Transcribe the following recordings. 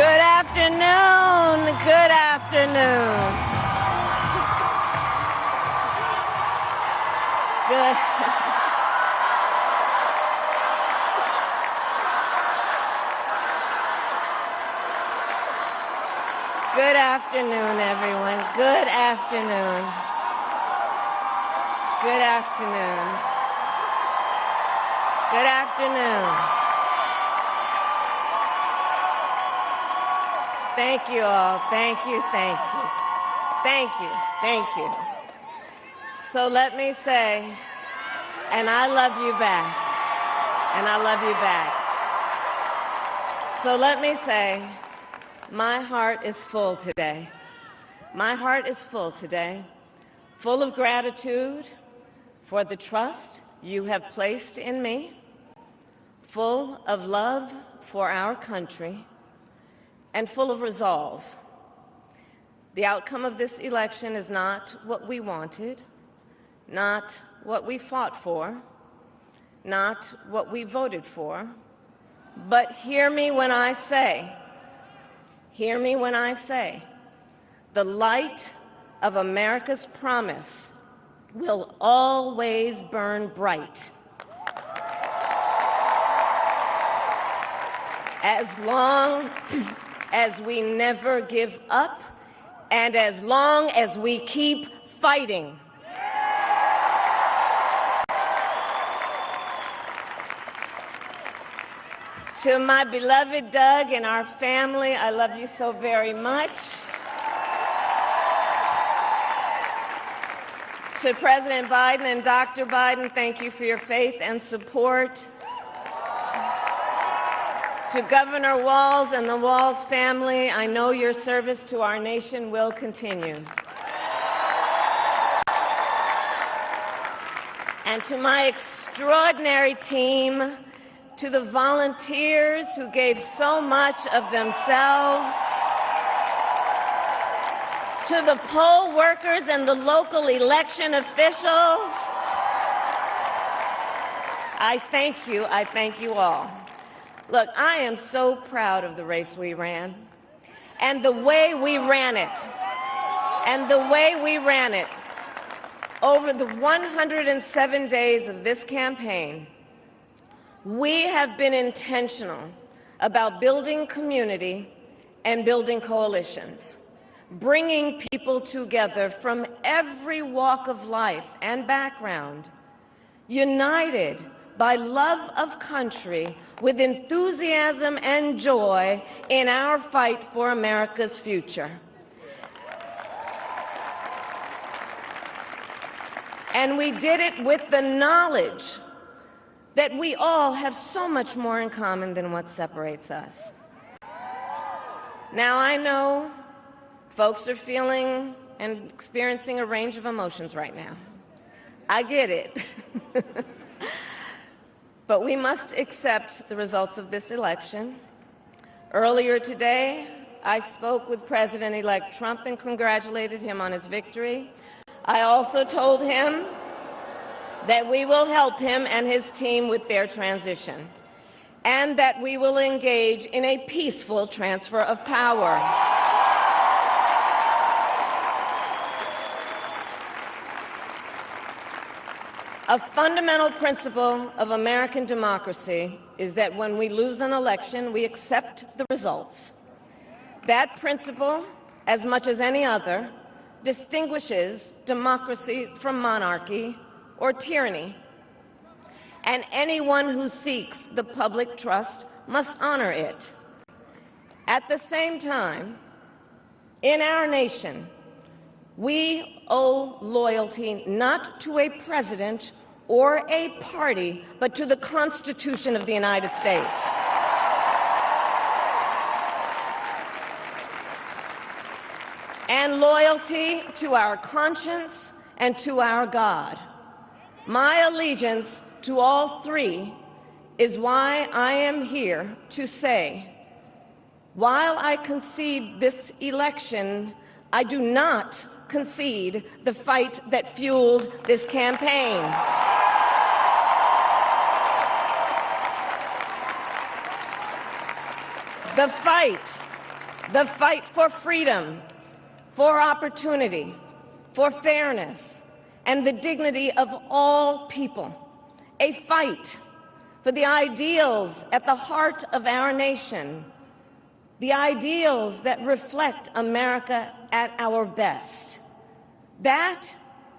Good afternoon. Good afternoon. Good. Good afternoon, everyone. Good afternoon. Good afternoon. Good afternoon. Thank you all. Thank you, thank you. Thank you, thank you. So let me say, and I love you back, and I love you back. So let me say, my heart is full today. My heart is full today, full of gratitude for the trust you have placed in me, full of love for our country, and full of resolve. The outcome of this election is not what we wanted, not what we fought for, not what we voted for, but hear me when I say, the light of America's promise will always burn bright. As long as we never give up, and as long as we keep fighting. To my beloved Doug and our family, I love you so very much. To President Biden and Dr. Biden, thank you for your faith and support. To Governor Walz and the Walz family, I know your service to our nation will continue. And to my extraordinary team, to the volunteers who gave so much of themselves, to the poll workers and the local election officials, I thank you all. Look, I am so proud of the race we ran and the way we ran it. Over the 107 days of this campaign, we have been intentional about building community and building coalitions, bringing people together from every walk of life and background, united by love of country, with enthusiasm and joy in our fight for America's future. And we did it with the knowledge that we all have so much more in common than what separates us. Now, I know folks are feeling and experiencing a range of emotions right now. I get it. But we must accept the results of this election. Earlier today, I spoke with President-elect Trump and congratulated him on his victory. I also told him that we will help him and his team with their transition, and that we will engage in a peaceful transfer of power. A fundamental principle of American democracy is that when we lose an election, we accept the results. That principle, as much as any other, distinguishes democracy from monarchy or tyranny. And anyone who seeks the public trust must honor it. At the same time, in our nation, we owe loyalty not to a president or a party, but to the Constitution of the United States. And loyalty to our conscience and to our God. My allegiance to all three is why I am here to say, while I concede this election, I do not concede the fight that fueled this campaign. The fight The fight for freedom, for opportunity, for fairness, and the dignity of all people. A fight for the ideals at the heart of our nation, the ideals that reflect America at our best. That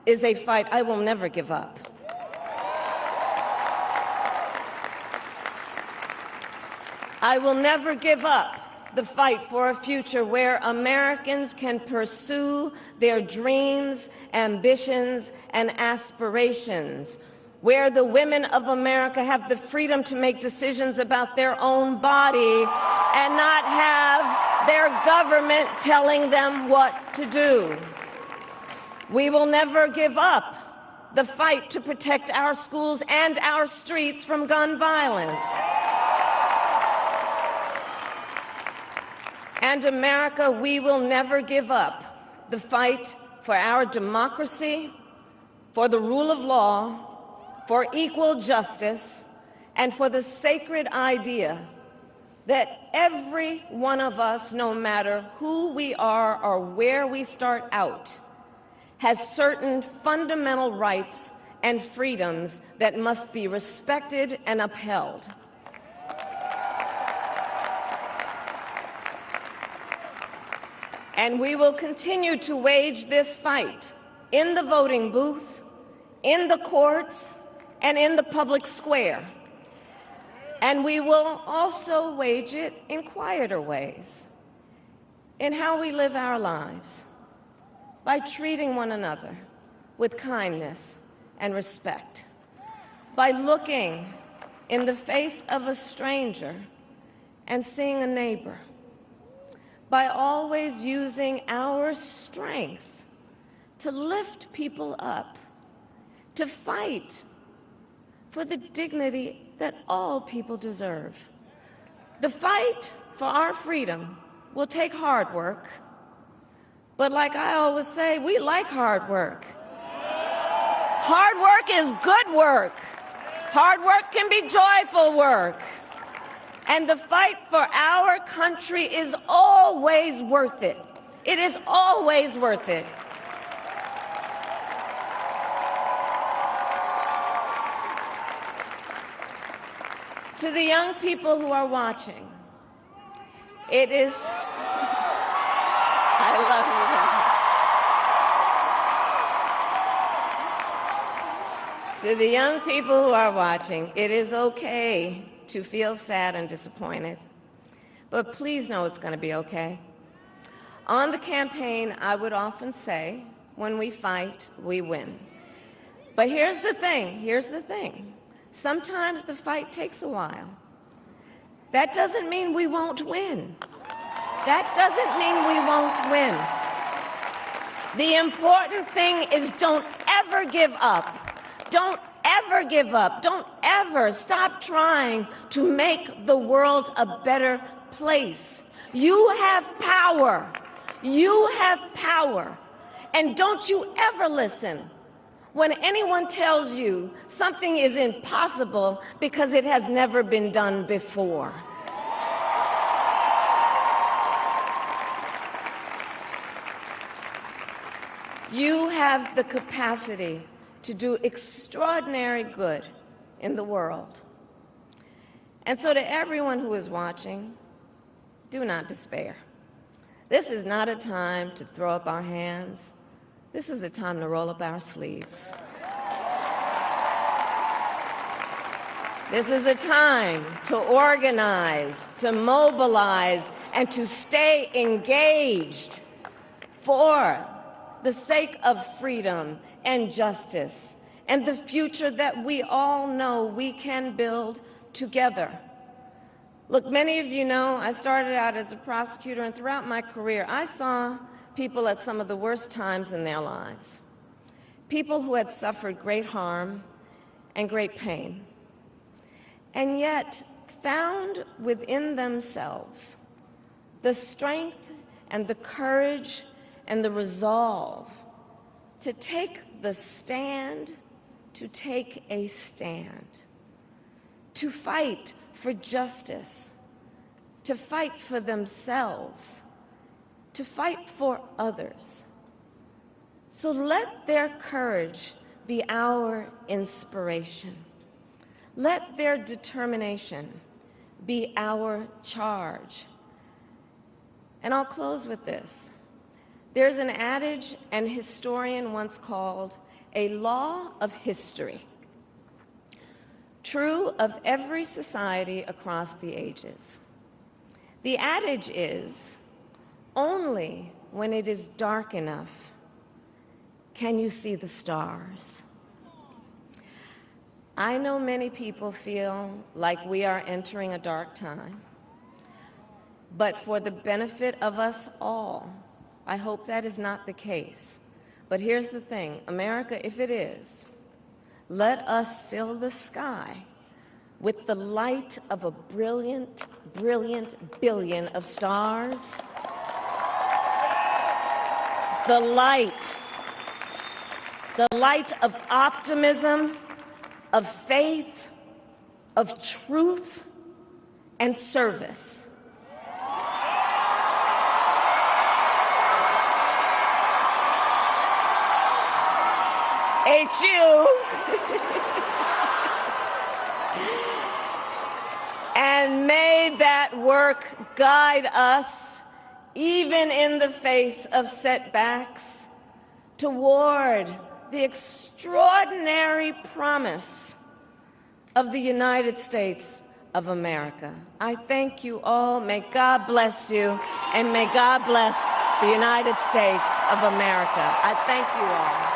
is a fight I will never give up. I will never give up the fight for a future where Americans can pursue their dreams, ambitions, and aspirations, where the women of America have the freedom to make decisions about their own body and not have their government telling them what to do. We will never give up the fight to protect our schools and our streets from gun violence. And America, we will never give up the fight for our democracy, for the rule of law, for equal justice, and for the sacred idea that every one of us, no matter who we are or where we start out, has certain fundamental rights and freedoms that must be respected and upheld. And we will continue to wage this fight in the voting booth, in the courts, and in the public square. And we will also wage it in quieter ways, in how we live our lives, by treating one another with kindness and respect, by looking in the face of a stranger and seeing a neighbor, by always using our strength to lift people up, to fight for the dignity that all people deserve. The fight for our freedom will take hard work, but like I always say, we like hard work. Hard work is good work. Hard work can be joyful work. And the fight for our country is always worth it. It is always worth it. To the young people who are watching, it is, I love you guys. To the young people who are watching, it is okay to feel sad and disappointed, but please know it's going to be okay. On the campaign, I would often say, when we fight, we win. But here's the thing. Sometimes the fight takes a while. That doesn't mean we won't win. That doesn't mean we won't win. The important thing is don't ever give up. Don't ever give up. Don't ever stop trying to make the world a better place. You have power. You have power. And don't you ever listen when anyone tells you something is impossible because it has never been done before. You have the capacity to do extraordinary good in the world. And so to everyone who is watching, do not despair. This is not a time to throw up our hands. This is a time to roll up our sleeves. This is a time to organize, to mobilize, and to stay engaged for the sake of freedom and justice and the future that we all know we can build together. Look, many of you know I started out as a prosecutor, and throughout my career, I saw people at some of the worst times in their lives. People who had suffered great harm and great pain, and yet found within themselves the strength and the courage and the resolve to take the stand, to take a stand, to fight for justice, to fight for themselves, to fight for others. So let their courage be our inspiration. Let their determination be our charge. And I'll close with this. There's an adage an historian once called a law of history, true of every society across the ages. The adage is, only when it is dark enough can you see the stars. I know many people feel like we are entering a dark time, but for the benefit of us all, I hope that is not the case. But here's the thing, America, if it is, let us fill the sky with the light of a brilliant, brilliant billion of stars. The light of optimism, of faith, of truth, and service. HU. And may that work guide us, even in the face of setbacks, toward the extraordinary promise of the United States of America. I thank you all. May God bless you, and may God bless the United States of America. I thank you all.